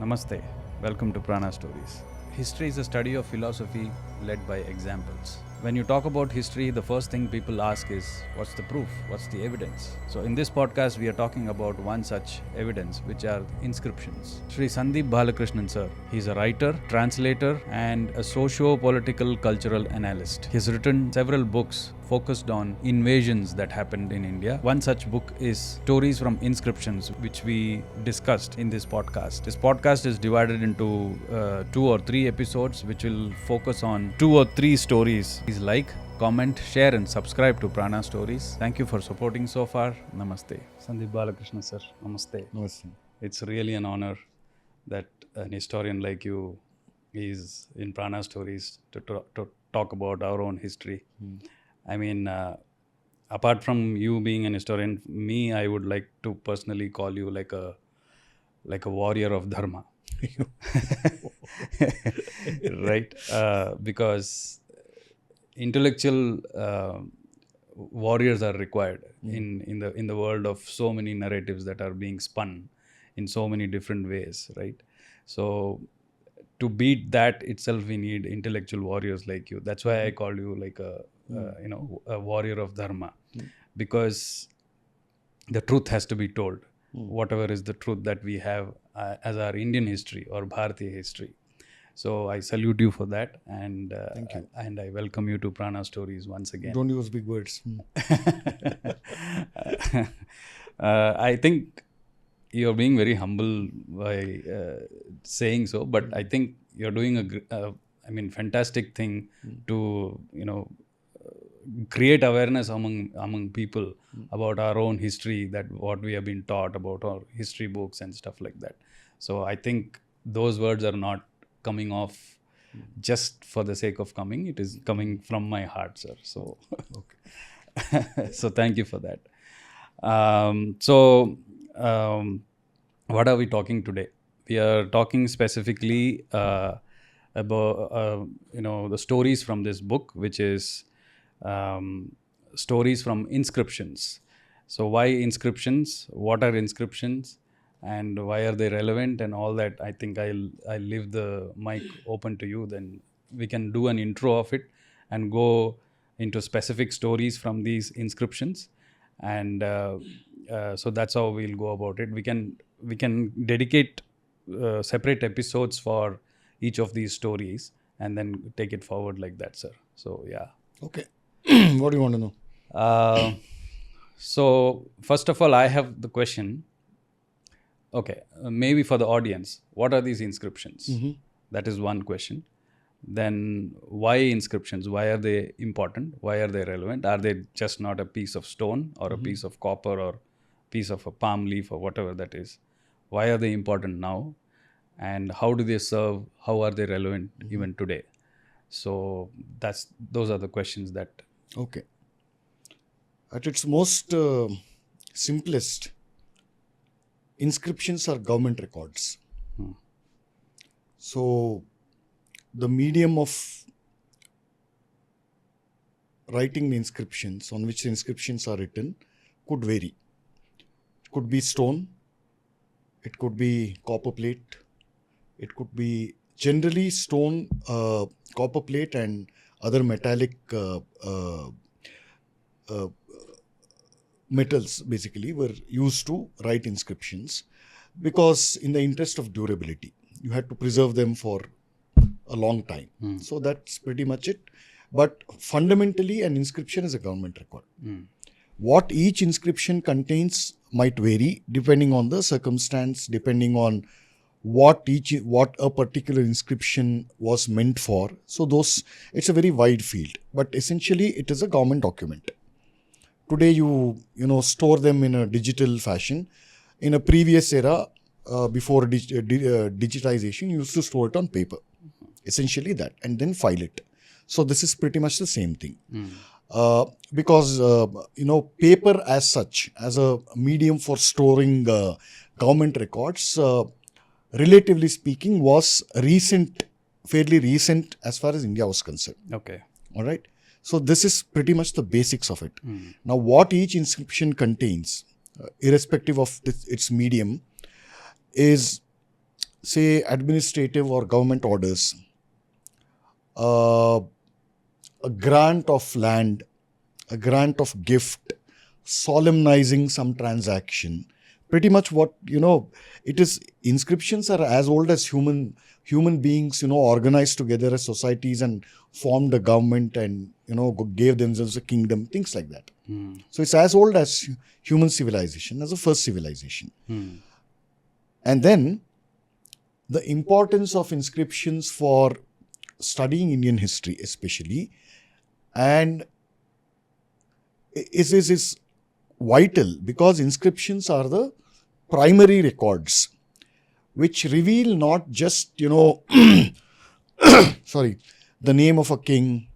Namaste. Welcome to Prana Stories. History is a study of philosophy led by examples. When you talk about history, the first thing people ask is, what's the proof? What's the evidence? So in this podcast, we are talking about one such evidence, which are inscriptions. Sri Sandeep Balakrishna sir, he's a writer, translator, and a socio-political cultural analyst. He's written several books focused on invasions that happened in India. One such book is Stories from Inscriptions, which we discussed in this podcast. This podcast is divided into 2 or 3 episodes, which will focus on 2 or 3 stories. Please like, comment, share and subscribe to Prana Stories. Thank you for supporting so far. Namaste. Sandeep Balakrishna sir, namaste. Namaste. It's really an honor that an historian like you is in Prana Stories to talk about our own history. I mean, apart from you being an historian, I would like to personally call you like a warrior of Dharma. Right? Because intellectual warriors are required in the world of so many narratives that are being spun in so many different ways, right? So to beat that itself, we need intellectual warriors like you. That's why I call you like a warrior of Dharma, because the truth has to be told. Whatever is the truth that we have as our Indian history or Bharatiya history. So I salute you for that, and Thank you. And I welcome you to Prana Stories once again. Don't use big words. I think you're being very humble by saying so, but I think you're doing a fantastic thing to create awareness among people about our own history, that what we have been taught about our history books and stuff like that. So I think those words are not coming off just for the sake of coming. It is coming from my heart, sir. So okay. So thank you for that. What are we talking today? We are talking specifically about the stories from this book, which is stories from inscriptions. So why inscriptions? What are inscriptions? And why are they relevant and all that? I think I'll leave the mic open to you. Then we can do an intro of it and go into specific stories from these inscriptions. And so that's how we'll go about it. We can dedicate separate episodes for each of these stories and then take it forward like that, sir. So yeah. Okay. What do you want to know? So first of all, I have the question. Okay, maybe for the audience, what are these inscriptions? That is one question. Then why inscriptions? Why are they important? Why are they relevant? Are they just not a piece of stone or a piece of copper or piece of a palm leaf or whatever that is? Why are they important now? And how do they serve? How are they relevant even today? So those are the questions that... Okay. At its most simplest, inscriptions are government records. So the medium of writing the inscriptions, on which the inscriptions are written, could vary. It could be stone, it could be copper plate, it could be generally stone, copper plate and other metallic metals basically were used to write inscriptions, because in the interest of durability, you had to preserve them for a long time. So that's pretty much it. But fundamentally, an inscription is a government record. What each inscription contains might vary depending on the circumstance, depending on what a particular inscription was meant for. So it's a very wide field, but essentially it is a government document. Today you store them in a digital fashion. In a previous era, before digitization, you used to store it on paper. Essentially that, and then file it. So this is pretty much the same thing. Because paper as such, as a medium for storing government records, relatively speaking, was fairly recent as far as India was concerned. Okay. All right. So this is pretty much the basics of it. Now, what each inscription contains, irrespective of its medium, is say, administrative or government orders, a grant of land, a grant of gift, solemnizing some transaction. Pretty much what, it is, inscriptions are as old as human beings, organized together as societies and formed a government and, gave themselves a kingdom, things like that. So it's as old as human civilization, as the first civilization. And then the importance of inscriptions for studying Indian history especially, and is vital because inscriptions are the primary records which reveal not just, sorry, the name of a king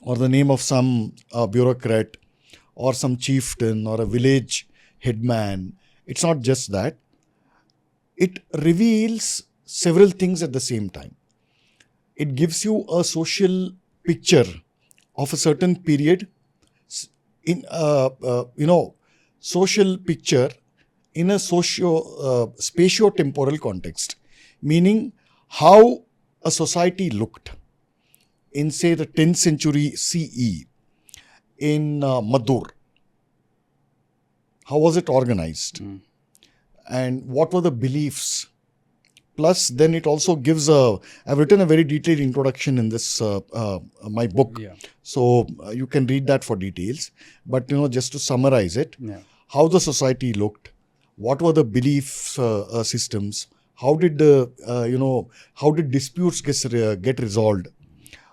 or the name of some bureaucrat or some chieftain or a village headman. It's not just that. It reveals several things at the same time. It gives you a social picture of a certain period, in social picture in a spatio-temporal context, meaning how a society looked in, say, the 10th century CE in Madur. How was it organized? And what were the beliefs? Plus, then it also gives I've written a very detailed introduction in this, my book. Yeah. So you can read that for details. But, just to summarize it, how the society looked, what were the belief systems, how did disputes get resolved,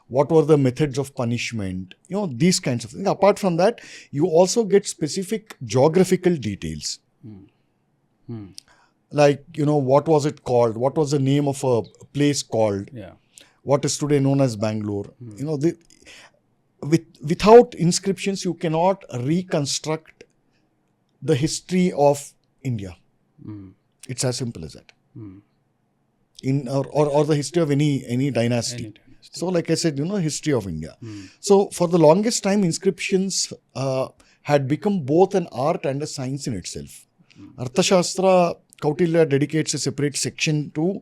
what were the methods of punishment, these kinds of things. Apart from that, you also get specific geographical details. Like, what was it called? What was the name of a place called? Yeah. What is today known as Bangalore? Without inscriptions, you cannot reconstruct the history of India. It's as simple as that. Or the history of any dynasty. So, like I said, history of India. So, for the longest time, inscriptions had become both an art and a science in itself. Arthashastra, Kautilya dedicates a separate section to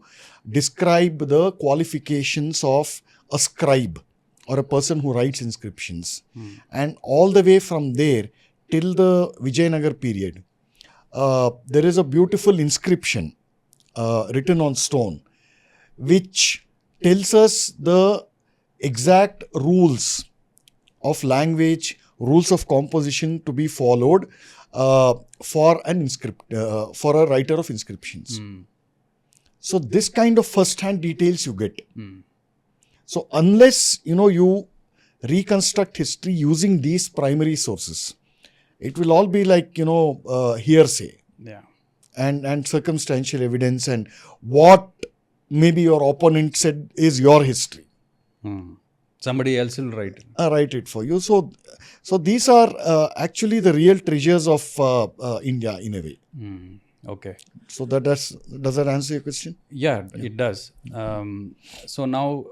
describe the qualifications of a scribe or a person who writes inscriptions. And all the way from there till the Vijayanagar period, there is a beautiful inscription written on stone which tells us the exact rules of language, rules of composition to be followed for a writer of inscriptions. So this kind of first-hand details you get. So unless you reconstruct history using these primary sources, it will all be like hearsay and circumstantial evidence, and what maybe your opponent said is your history. Somebody else will write it for you. So these are actually the real treasures of India in a way. Okay. So does that answer your question? Yeah, it does. So now,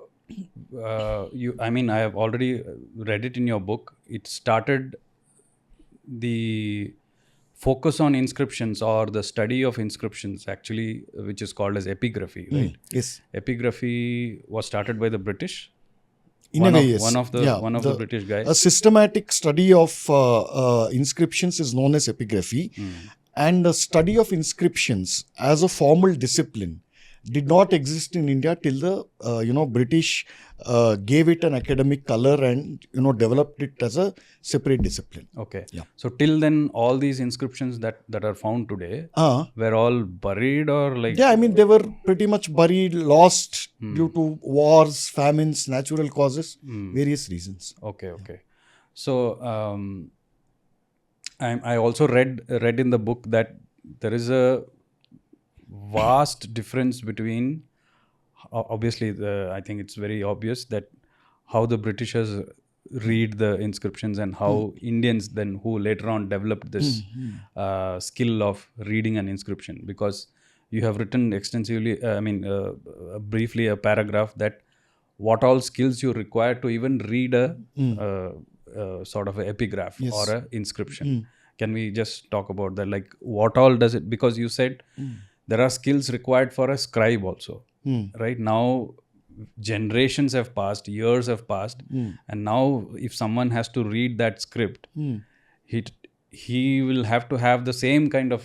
I have already read it in your book. It started the focus on inscriptions or the study of inscriptions, actually, which is called as epigraphy, right? Yes. Epigraphy was started by the British. One of the British guys. A systematic study of inscriptions is known as epigraphy, and the study of inscriptions as a formal discipline did not exist in India till the British gave it an academic color and developed it as a separate discipline. Okay. Yeah. So till then, all these inscriptions that are found today were all buried or like? Yeah, they were pretty much buried, lost due to wars, famines, natural causes, various reasons. Okay. So I also read in the book that there is a vast difference between, obviously, I think it's very obvious that how the Britishers read the inscriptions and how Indians then, who later on developed this skill of reading an inscription, because you have written extensively, briefly a paragraph that what all skills you require to even read a sort of an epigraph or an inscription. Can we just talk about that? Like, what all does it? Because you said there are skills required for a scribe also. Right now, generations have passed, years have passed, and now if someone has to read that script, he will have to have the same kind of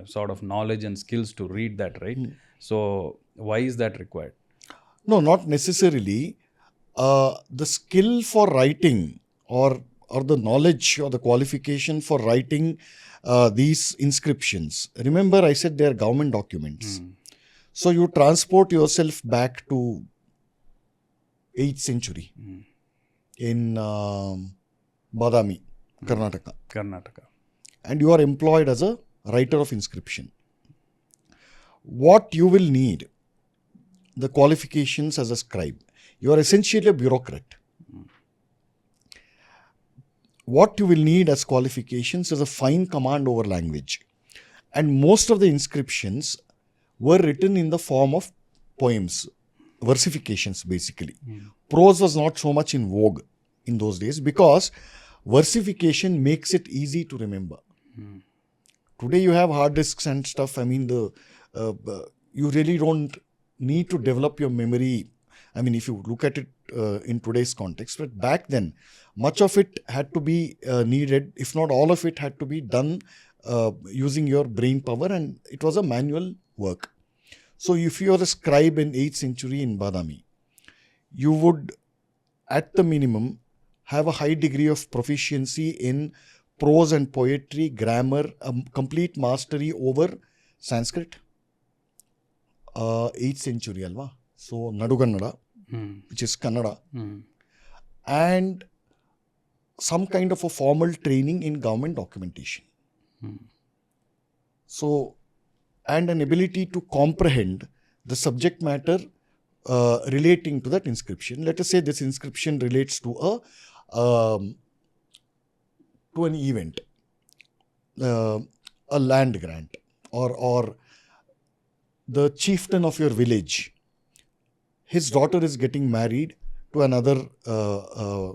sort of knowledge and skills to read that, right? So why is that required? No, not necessarily. The skill for writing or the knowledge or the qualification for writing these inscriptions. Remember, I said they are government documents. So you transport yourself back to 8th century in Badami, Karnataka. And you are employed as a writer of inscription. What you will need, the qualifications as a scribe. You are essentially a bureaucrat. What you will need as qualifications is a fine command over language. And most of the inscriptions were written in the form of poems, versifications basically. Prose was not so much in vogue in those days because versification makes it easy to remember. Today you have hard disks and stuff. I mean, you really don't need to develop your memory. I mean, if you look at it in today's context, but back then, much of it had to be needed, if not all of it had to be done using your brain power, and it was a manual work. So if you are a scribe in 8th century in Badami, you would, at the minimum, have a high degree of proficiency in prose and poetry, grammar, a complete mastery over Sanskrit. 8th century, alva. So Nadugannada, which is Kannada, and some kind of a formal training in government documentation. So, and an ability to comprehend the subject matter relating to that inscription. Let us say this inscription relates to an event, a land grant, or the chieftain of your village, his daughter is getting married to another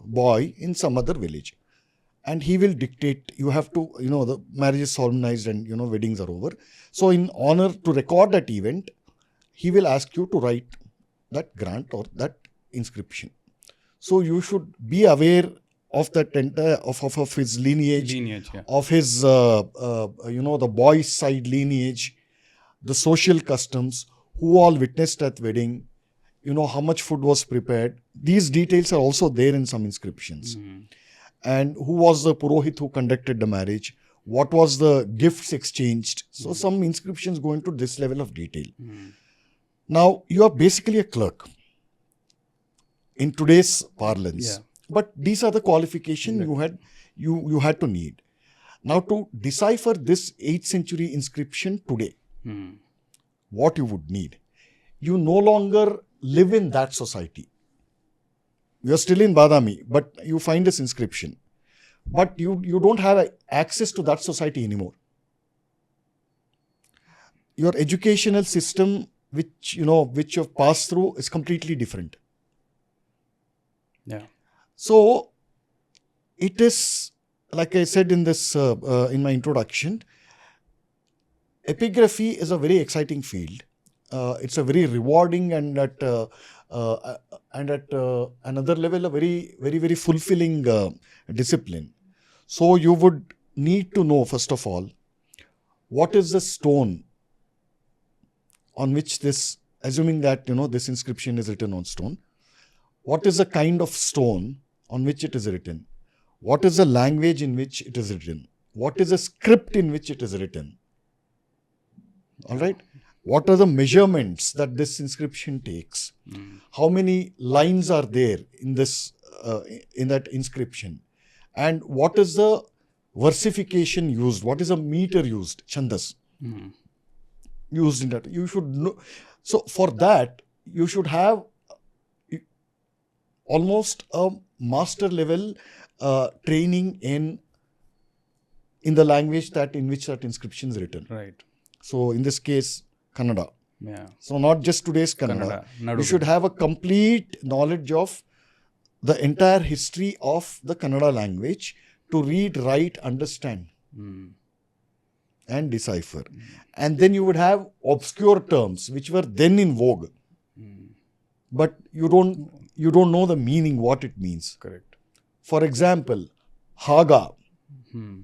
boy in some other village. And he will dictate, you have to, the marriage is solemnized and, weddings are over. So in honor to record that event, he will ask you to write that grant or that inscription. So you should be aware of that entire, of his lineage yeah. Of his, the boy's side lineage, the social customs, who all witnessed at wedding, how much food was prepared. These details are also there in some inscriptions. And who was the Purohit who conducted the marriage? What was the gifts exchanged? So some inscriptions go into this level of detail. Now, you are basically a clerk in today's parlance. Yeah. But these are the qualifications you had to need. Now, to decipher this 8th century inscription today, what you would need, you no longer live in that society. You are still in Badami, but you find this inscription. But you don't have access to that society anymore. Your educational system, which you've passed through, is completely different. Yeah. So, it is, like I said in this in my introduction, epigraphy is a very exciting field. It's a very rewarding and at another level a very, very, very fulfilling discipline. So you would need to know, first of all, what is the stone on which this, assuming that this inscription is written on stone, what is the kind of stone on which it is written? What is the language in which it is written? What is the script in which it is written? All right. What are the measurements that this inscription takes? How many lines are there in this in that inscription? And what is the versification used? What is the meter used? Chandas used in that. You should know. So for that, you should have almost a master level training in the language in which that inscription is written. Right. So in this case, Kannada. Yeah. So not just today's Kannada. You should have a complete knowledge of the entire history of the Kannada language to read, write, understand. and decipher. And then you would have obscure terms which were then in vogue, but you don't know the meaning, what it means. Correct. For example, Haga.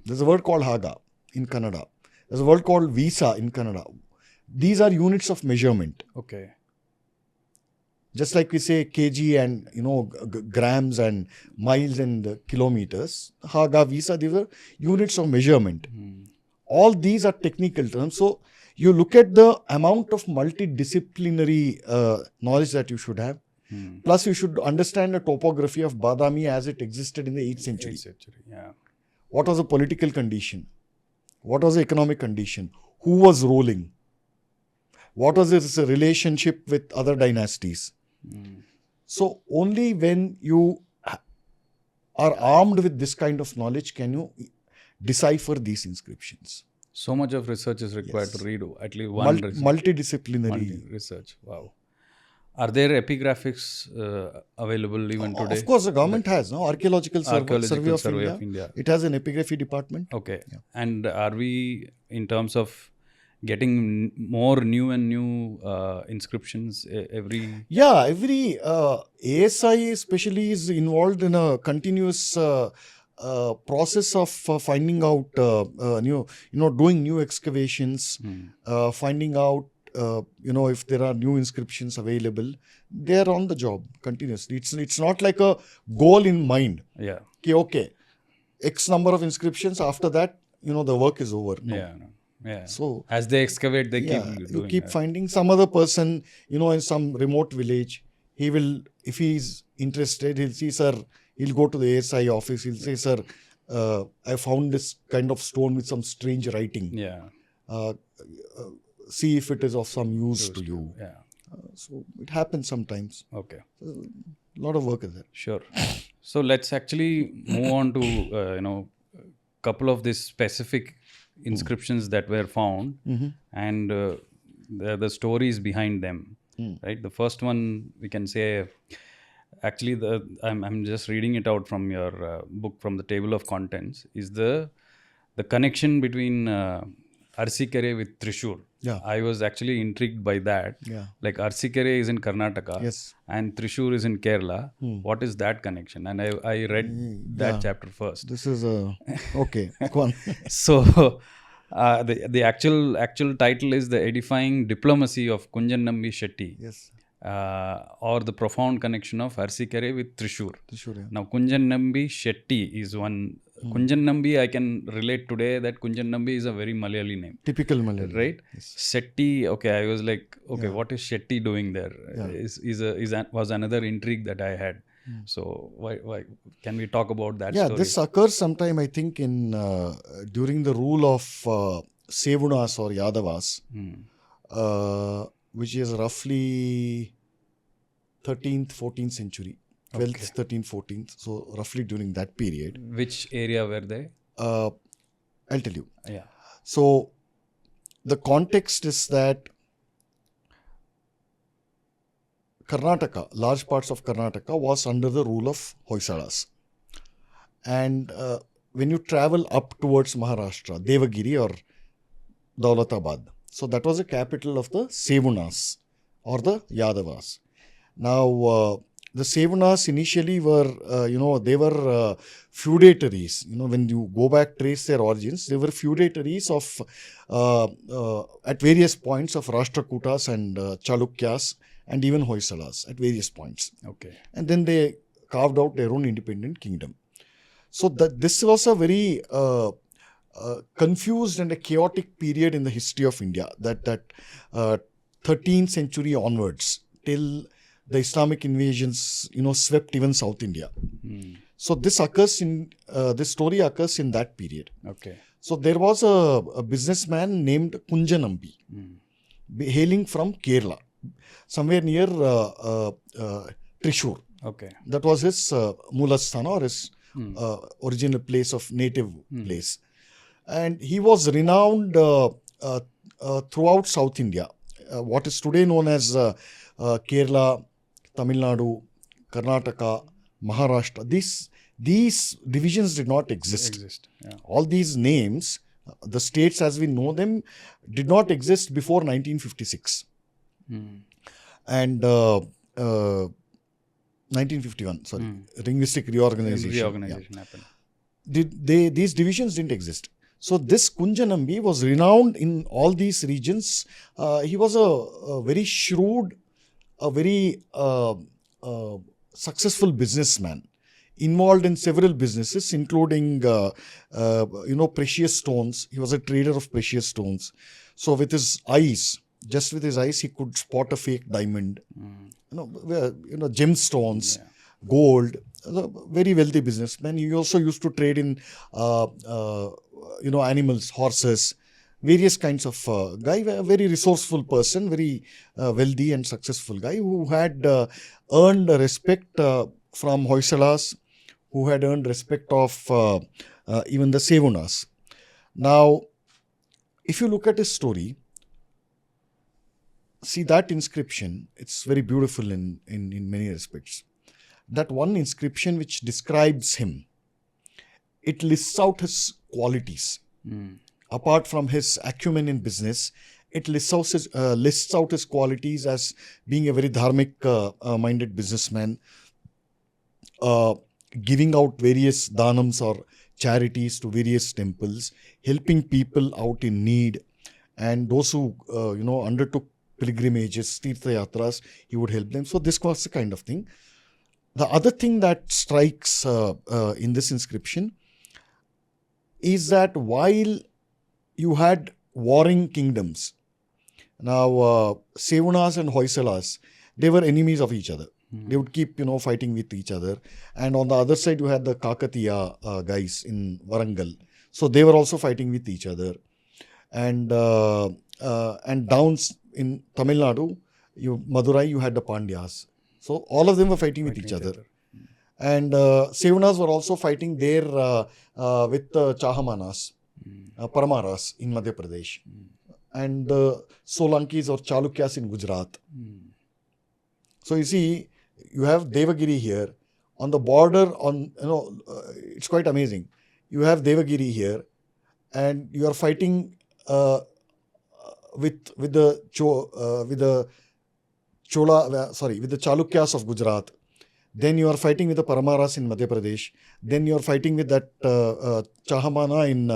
There's a word called Haga in Kannada. There's a word called Visa in Kannada. These are units of measurement. Okay. Just like we say kg and grams and miles and kilometers, Haga, Visa, these are units of measurement. All these are technical terms. So you look at the amount of multidisciplinary knowledge that you should have. Plus you should understand the topography of Badami as it existed in the 8th century. 8th century, yeah. What was the political condition? What was the economic condition? Who was ruling? What was its relationship with other dynasties? So only when you are armed with this kind of knowledge can you decipher these inscriptions. So much of research is required to read at least one multidisciplinary research. Wow. Are there epigraphics available even today? Of course, the government has, no? Archaeological Survey of India. It has an epigraphy department. Okay. Yeah. And are we, in terms of getting more new and new inscriptions every... Yeah, every ASI especially is involved in a continuous process of finding out, doing new excavations, finding out, if there are new inscriptions available. They are on the job continuously. It's not like a goal in mind. Yeah. Okay, X number of inscriptions, after that, the work is over. No. Yeah. Yeah. So as they excavate, they keep finding some other person, in some remote village. He will, if he is interested, he'll see, sir, he'll go to the ASI office. He'll say, sir, I found this kind of stone with some strange writing. Yeah. See if it is of some use to you. Yeah. So it happens sometimes. Okay. A lot of work is there. Sure. So let's actually move on to, couple of these specific inscriptions that were found and the stories behind them. Right. The first one we can say, actually, I'm just reading it out from your book, from the table of contents, is the connection between Arasikere with Thrissur. Yeah. I was actually intrigued by that. Yeah. Like Arasikere is in Karnataka. Yes. And Thrissur is in Kerala. What is that connection? And I read that chapter first. This is okay. Go on. So the actual title is The Edifying Diplomacy of Kunjannambi Shetty. Yes. Or the profound connection of Arasikere with Thrissur. Yeah. Now Kunjannambi Shetty is one. Kunjannambi, I can relate today that Kunjannambi is a very Malayali name. Typical Malayali. Right? Yes. Shetty, okay, I was like, okay, what is Shetty doing there? Yeah. Was another intrigue that I had. So why can we talk about that story? This occurs sometime, I think, in during the rule of Sevunas or Yadavas, which is roughly 13th, 14th century. 12th, 13th, 14th. So roughly during that period. Which area were they? I'll tell you. Yeah. So the context is that Karnataka, large parts of Karnataka was under the rule of Hoysalas. And when you travel up towards Maharashtra, Devagiri or Daulatabad, so that was the capital of the Sevunas or the Yadavas. Now, the Sevunas initially were, they were feudatories. When you go back, trace their origins, they were feudatories of, at various points of Rashtrakutas and Chalukyas and even Hoysalas at various points. Okay. And then they carved out their own independent kingdom. So this was a very confused and a chaotic period in the history of India, that 13th century onwards till the Islamic invasions, swept even South India. So this story occurs in that period. Okay. So there was a businessman named Kunjanambi, hailing from Kerala, somewhere near Thrissur. Okay. That was his Mulasthana or his original place of native place. And he was renowned throughout South India. What is today known as Kerala, Tamil Nadu, Karnataka, Maharashtra. These divisions did not exist. Yeah. All these names The states as we know them did not exist before 1956. And 1951, sorry, linguistic reorganization. Happened. These divisions didn't exist. So this Kunjanambi was renowned in all these regions. He was a very shrewd, a very successful businessman, involved in several businesses, including precious stones. He was a trader of precious stones. So with his eyes, just with his eyes, he could spot a fake diamond. Gemstones, gold. A very wealthy businessman. He also used to trade in animals, horses, various kinds of guy. A very resourceful person, very wealthy and successful guy who had earned respect from Hoysalas, who had earned respect of even the Sevunas. Now, if you look at his story, see that inscription, it's very beautiful in many respects. That one inscription which describes him, it lists out his qualities. Apart from his acumen in business, it lists out his qualities as being a very dharmic minded businessman, giving out various dhanams or charities to various temples, helping people out in need, and those who undertook pilgrimages, tirtha yatras, he would help them. So this was the kind of thing. The other thing that strikes in this inscription is that while you had warring kingdoms, now Sevunas and Hoysalas, they were enemies of each other. They would keep fighting with each other. And on the other side, you had the Kakatiya guys in Warangal. So they were also fighting with each other. And down in Tamil Nadu, Madurai, you had the Pandyas. So all of them were fighting with each other. And Sevunas were also fighting there with Chahamanas, Paramaras in Madhya Pradesh. And the Solankis or Chalukyas in Gujarat. So you see, you have Devagiri here. On the border, it's quite amazing. You have Devagiri here, and you are fighting with the Chalukyas of Gujarat. Then you are fighting with the Paramaras in Madhya Pradesh. Then you are fighting with that Chahamana in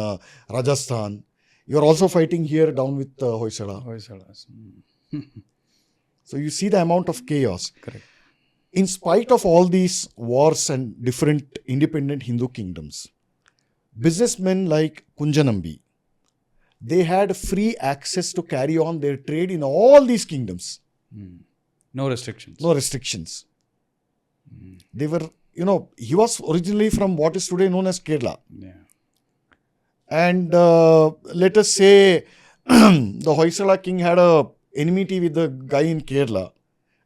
Rajasthan. You are also fighting here down with Hoysalas. So you see the amount of chaos. Correct. In spite of all these wars and different independent Hindu kingdoms, businessmen like Kunjanambi, they had free access to carry on their trade in all these kingdoms. No restrictions. No restrictions. They were, he was originally from what is today known as Kerala. Yeah. And let us say the Hoysala king had a enmity with the guy in Kerala.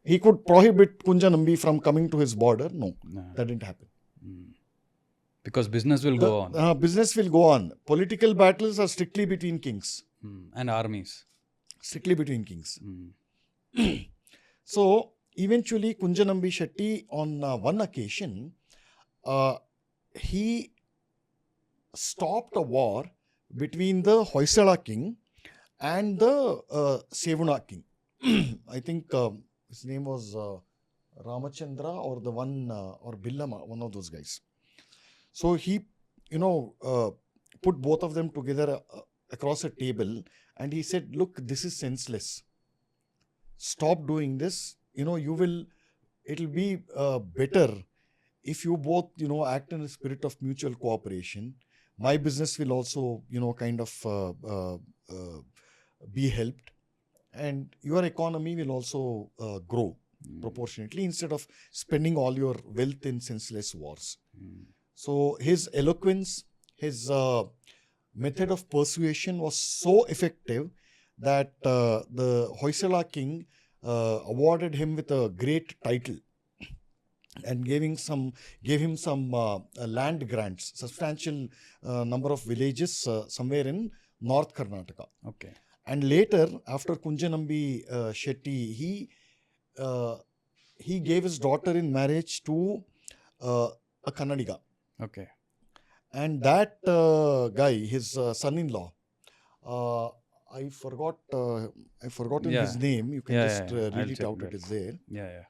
He could prohibit Kunjanambi from coming to his border. No, that didn't happen. Because business will go on. Business will go on. Political battles are strictly between kings. And armies. Strictly between kings. So, eventually, Kunjanambi Shetty, on one occasion, he stopped a war between the Hoysala king and the Sevuna king. I think his name was Ramachandra or the one, or Billama, one of those guys. So he, put both of them together across a table and he said, look, this is senseless. Stop doing this. It'll be better if you both, act in a spirit of mutual cooperation. My business will also, kind of be helped. And your economy will also grow proportionately instead of spending all your wealth in senseless wars. So his eloquence, his method of persuasion was so effective that the Hoysala king awarded him with a great title and gave him some land grants, substantial number of villages somewhere in North Karnataka. Okay. And later, after Kunjanambi Shetty, he gave his daughter in marriage to a Kannadiga. Okay. And that guy, his son-in-law, I forgot. I forgotten Yeah. his name. You can Yeah, just yeah, I'll read it check out. that. It is there. Yeah.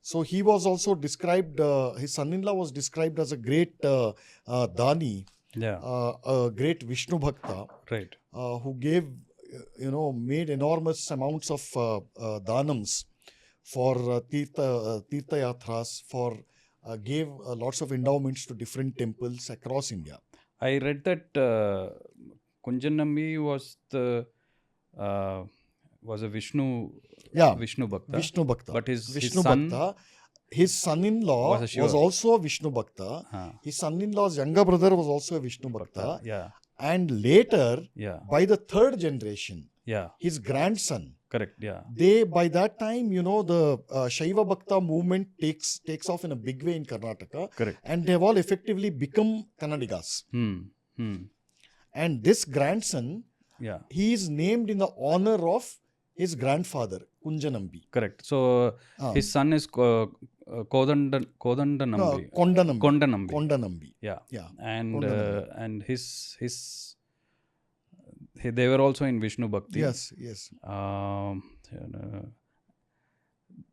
So he was also described. His son-in-law was described as a great dani, Yeah. a great Vishnu bhakta, Right. who gave, made enormous amounts of danams for tirtha yatras, for gave lots of endowments to different temples across India. I read that Kunjanambi was a Vishnu Bhakta. Vishnu Bhakta. But his Vishnu son Bhakta. His son-in-law was a Shiva. was also a Vishnu Bhakta. Huh. His son-in-law's younger brother was also a Vishnu Bhakta. Yeah. And later, Yeah. by the third generation, Yeah. his grandson, Correct. Yeah. they, by that time, the Shaiva Bhakta movement takes off in a big way in Karnataka. Correct. And they have all effectively become Kannadigas. And this grandson, Yeah. he is named in the honor of his grandfather, Kunjanambi. Correct. So his son is Kodandanambi. Kondanambi. Kondanambi. Kondanambi. Yeah. Yeah. And they were also in Vishnu Bhakti. Yes.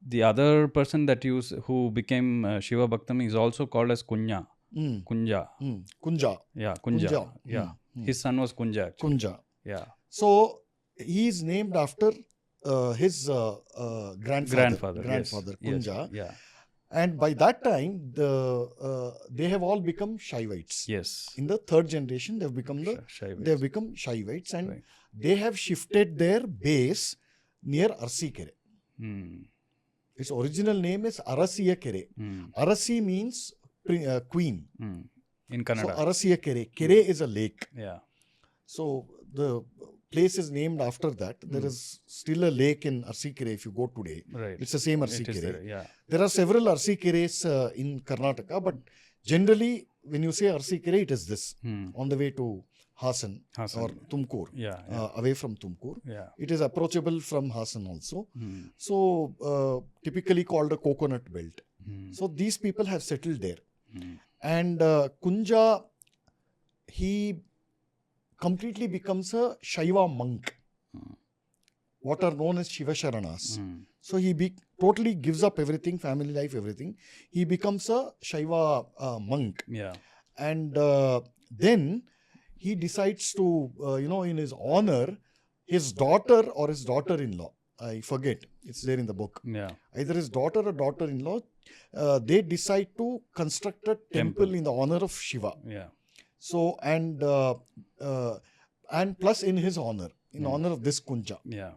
The other person who became Shiva Bhaktami is also called as Kunja. Kunja. Kunja. Yeah, Kunja. Yeah. His son was Kunja actually. Kunja. Yeah. So he is named after his grandfather Yes. Kunja. Yeah. And by that time, they have all become Shaivites. Yes. In the third generation, they have become Shaivites, and Right. they have shifted their base near Arasikere. Its original name is Arasikere. Arasi means queen. In Kannada. So Arasikere. Kere is a lake. Yeah. So the place is named after that. There is still a lake in Arasikere if you go today. Right. It's the same It is Arasikere. there, yeah. There are several Arsikeres in Karnataka, but generally when you say Arasikere, it is this on the way to Hassan. Or Tumkur. Yeah. Away from Tumkur. Yeah. It is approachable from Hassan also. So typically called a coconut belt. So these people have settled there. And Kunja, he completely becomes a Shaiva monk, what are known as Shiva Sharanas. So he totally gives up everything, family life, everything. He becomes a Shaiva monk. Yeah. And then he decides to, in his honor, his daughter or his daughter-in-law, I forget, it's there in the book. Yeah. Either his daughter or daughter-in-law, they decide to construct a temple in the honor of Shiva. Yeah. So, and plus in his honor, in honor of this Kunja. Yeah.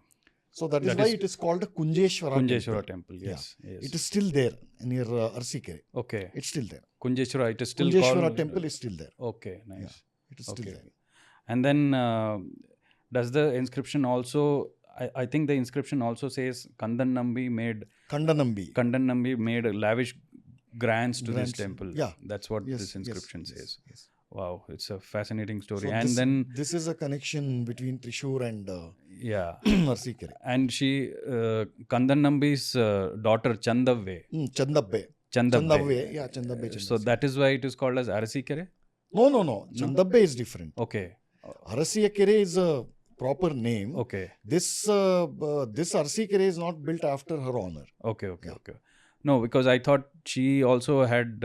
So that is why it is called a Kunjeshwara temple. Yes. Yes. It is still there near Arasikere. Okay. It's still there. Kunjeshwara, it is still Kunjeshwara called... temple is still there. Okay, nice. Yeah, it is still there. And then does the inscription also... I think the inscription also says Kandanambi made lavish grants to this temple. Yeah. That's what this inscription says. Yes. Wow, it's a fascinating story. So And this is a connection between Thrissur and yeah. Arasikere. And she, Kandanambi's daughter Chandavve. Chandabbe. Yeah, Chandabbe. So that is why it is called as Arasikere? No. Chandabbe is different. Okay. Arasikere is a proper name. Okay. This Arasikere is not built after her honor. Okay. No, because I thought she also had,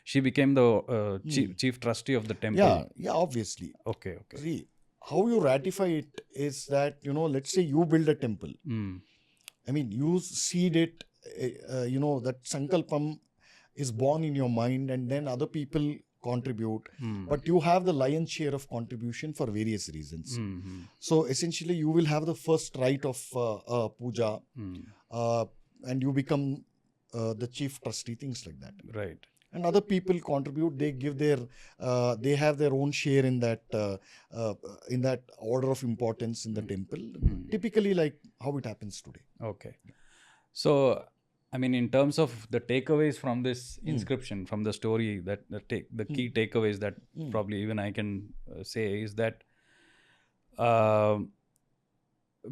she became the chief trustee of the temple. Yeah, obviously. Okay. See, how you ratify it is that, let's say you build a temple. I mean, you seed it, that Sankalpam is born in your mind and then other people contribute. But you have the lion's share of contribution for various reasons. So essentially, you will have the first right of puja and you become the chief trustee, things like that. Right. And other people contribute. They give they have their own share in that order of importance in the temple. Typically, like how it happens today. Okay. So, I mean, in terms of the takeaways from this inscription, from the story, that the key takeaways that probably even I can say is that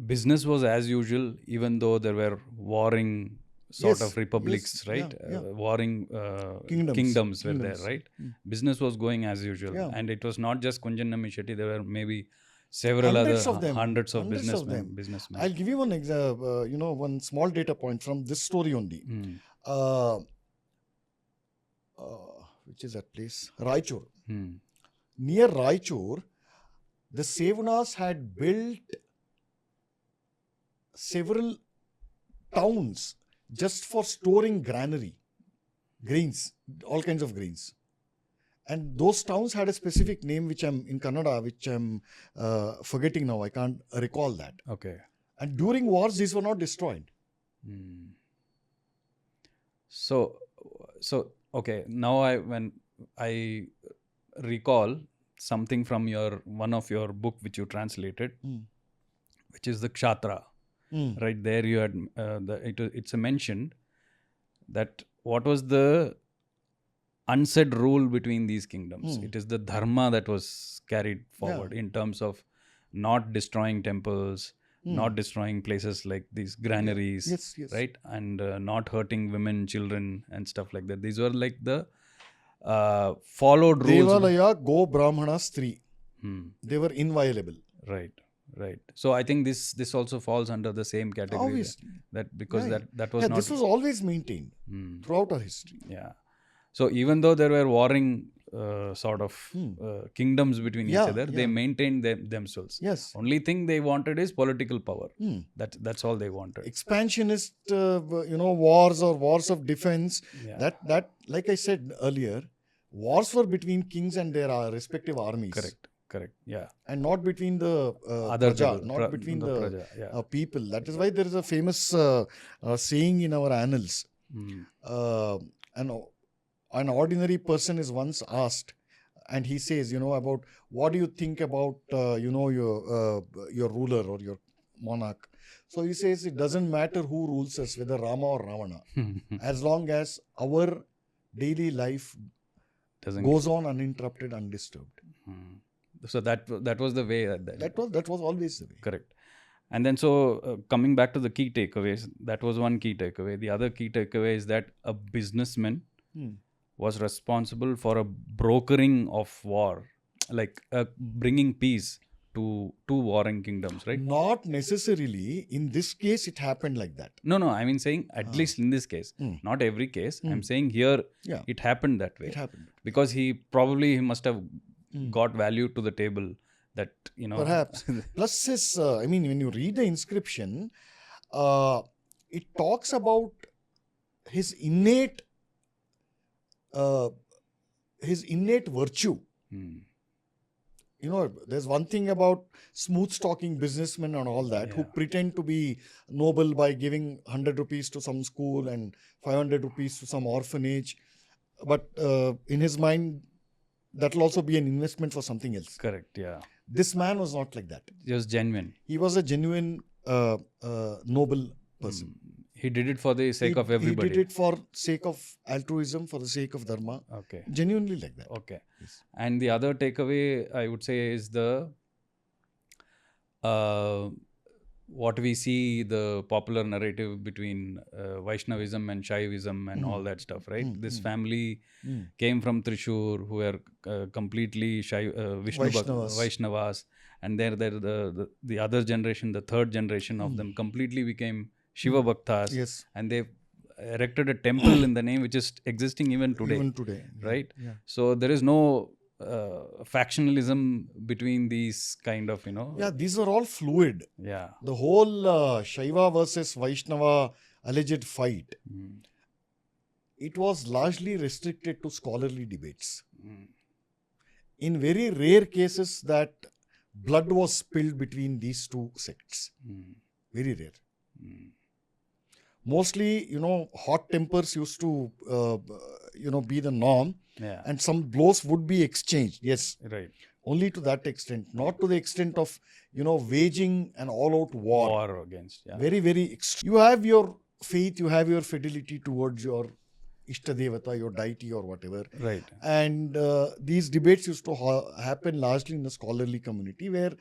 business was as usual, even though there were warring of republics, right? Warring kingdoms were there, right? Business was going as usual. And it was not just Kunjanambi Shetty, there were maybe Several Hundreds other of them. hundreds of Hundreds of them. businessmen. I'll give you one example. One small data point from this story only. Hmm. Uh, which is that place? Raichur. Hmm. Near Raichur, the Sevunas had built several towns just for storing grains, all kinds of grains. And those towns had a specific name which I'm in Kannada, which I'm forgetting now. I can't recall that. Okay. And during wars, these were not destroyed. Hmm. So okay. Now when I recall something from one of your book which you translated, which is the Kshatra. Right there, you had it's a mentioned that what was the unsaid rule between these kingdoms. It is the dharma that was carried forward in terms of not destroying temples, not destroying places like these granaries, Yes. right, and not hurting women, children, and stuff like that. These were like the followed rules. Devalaya, Go, Brahmana, Stri. They were inviolable. Right. So I think this also falls under the same category. Obviously. That because that was not. This was always maintained throughout our history. Yeah. So even though there were warring kingdoms between each other, they maintained themselves. Yes. Only thing they wanted is political power. That's all they wanted. Expansionist, wars or wars of defense. Yeah. That like I said earlier, wars were between kings and their respective armies. Correct. Yeah. And not between the Other praja, people, not between the praja, yeah. people. That is why there is a famous saying in our annals. An ordinary person is once asked, and he says, about what do you think about, your ruler or your monarch. So he says it doesn't matter who rules us, whether Rama or Ravana, as long as our daily life goes on uninterrupted, undisturbed. So that was the way. That was always the way. Correct. And then coming back to the key takeaways, that was one key takeaway. The other key takeaway is that a businessman was responsible for a brokering of war, like bringing peace to two warring kingdoms, right? Not necessarily. In this case, it happened like that. No. I mean saying at least in this case, not every case. I'm saying here it happened that way. It happened. Because he must have got value to the table that, Perhaps. Plus when you read the inscription, it talks about his innate virtue. There's one thing about smooth-talking businessmen and all that who pretend to be noble by giving 100 rupees to some school and 500 rupees to some orphanage. But in his mind, that will also be an investment for something else. Correct, yeah. This man was not like that. He was genuine. He was a genuine, noble person. He did it for the sake of everybody. He did it for sake of altruism, for the sake of dharma. Okay. Genuinely like that. Okay. Yes. And the other takeaway, I would say, is the what we see, the popular narrative between Vaishnavism and Shaivism and all that stuff, right? This family came from Thrissur, who were completely Vaishnavas, and they're the other generation, the third generation of them, completely became Shiva Bhaktas. Yes. And they erected a temple in the name which is existing even today. Right? Yeah. So there is no factionalism between these kind of, Yeah, these are all fluid. Yeah. The whole Shaiva versus Vaishnava alleged fight, it was largely restricted to scholarly debates. In very rare cases that blood was spilled between these two sects. Very rare. Mostly, hot tempers used to, be the norm. Yeah. And some blows would be exchanged. Yes. Right. Only to that extent. Not to the extent of, waging an all-out war. War against, yeah. Very, very extreme. You have your faith, you have your fidelity towards your Ishtadevata, your deity or whatever. Right. And these debates used to happen largely in the scholarly community where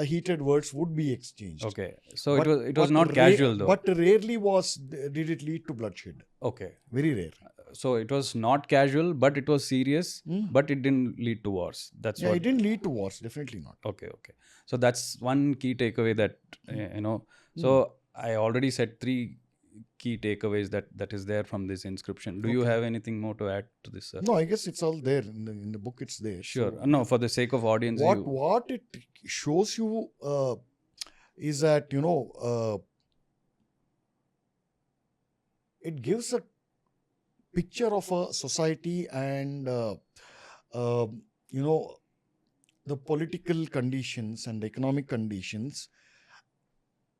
heated words would be exchanged. Okay. So it was not casual though. But rarely did it lead to bloodshed. Okay. Very rare. So it was not casual, but it was serious, but it didn't lead to wars. That's Yeah, what. it didn't lead to wars. Definitely not. Okay. So that's one key takeaway that So I already said 3 key takeaways that is there from this inscription. Do you have anything more to add to this, sir? No, I guess it's all there in the book. It's there. Sure. So No, for the sake of audience. what it shows you is that it gives a picture of a society and the political conditions and the economic conditions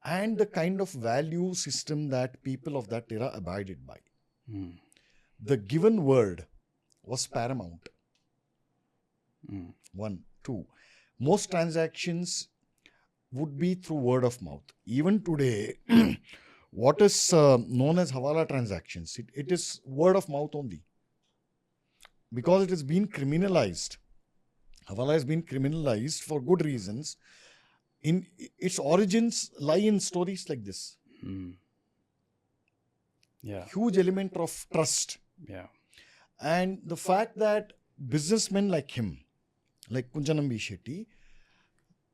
and the kind of value system that people of that era abided by. The given word was paramount. 1, 2. Most transactions would be through word of mouth. Even today, what is known as Hawala transactions, it is word of mouth only. Because it has been criminalized. Hawala has been criminalized for good reasons. In its origins lie in stories like this. Yeah. Huge element of trust. Yeah. And the fact that businessmen like him, like Kunjanambi Shetty,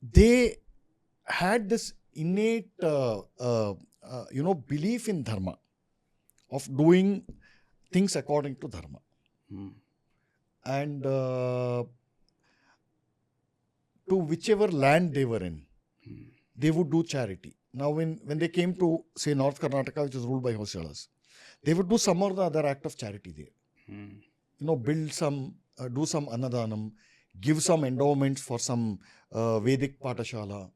they had this innate, belief in dharma, of doing things according to dharma. And to whichever land they were in, they would do charity. Now, when they came to, say, North Karnataka, which is ruled by Hoysalas, they would do some or the other act of charity there. Build some, do some annadanam, give some endowments for some Vedic Patashala,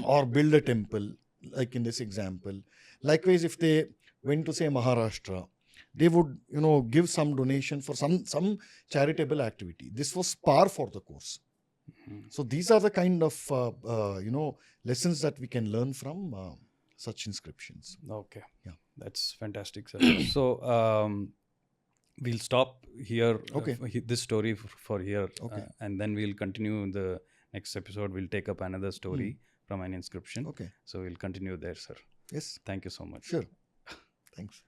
or build a temple, like in this example. Likewise, if they went to, say, Maharashtra, they would, give some donation for some charitable activity. This was par for the course. So these are the kind of, lessons that we can learn from such inscriptions. Okay. Yeah. That's fantastic, sir. So we'll stop here. Okay. This story for here. Okay. And then we'll continue in the next episode. We'll take up another story from an inscription. Okay. So we'll continue there, sir. Yes. Thank you so much. Sure. Thanks.